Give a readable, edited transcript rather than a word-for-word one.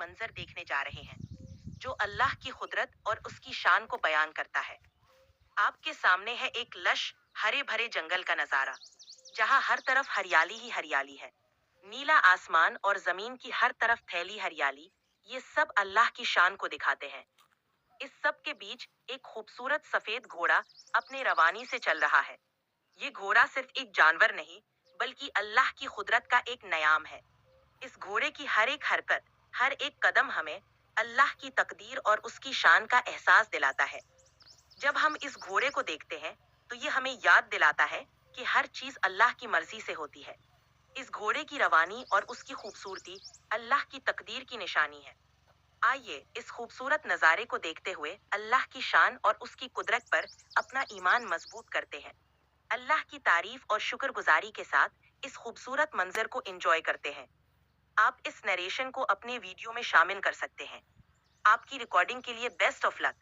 मंजर देखने जा रहे हैं, जो अल्लाह की कुदरत और उसकी शान को बयान करता है। आपके सामने है एक लश हरे भरे जंगल का नजारा, जहां हर तरफ हरियाली ही हरियाली है। नीला आसमान और जमीन की हर तरफ फैली हरियाली, ये सब अल्लाह की शान को दिखाते हैं। इस सब के बीच एक खूबसूरत सफेद घोड़ा अपने रवानी से चल रहा है। ये घोड़ा सिर्फ एक जानवर नहीं, बल्कि अल्लाह की कुदरत का एक नयाम है। इस घोड़े की हर एक हरकत, हर एक कदम हमें अल्लाह की तकदीर और उसकी शान का एहसास दिलाता है। जब हम इस घोड़े को देखते हैं, तो ये हमें याद दिलाता है कि हर चीज अल्लाह की मर्जी से होती है। इस घोड़े की रवानी और उसकी खूबसूरती अल्लाह की तकदीर की निशानी है। आइए इस खूबसूरत नज़ारे को देखते हुए अल्लाह की शान और उसकी कुदरत पर अपना ईमान मजबूत करते हैं। अल्लाह की तारीफ और शुक्रगुजारी के साथ इस खूबसूरत मंजर को एंजॉय करते हैं। आप इस नरेशन को अपने वीडियो में शामिल कर सकते हैं। आपकी रिकॉर्डिंग के लिए बेस्ट ऑफ लक।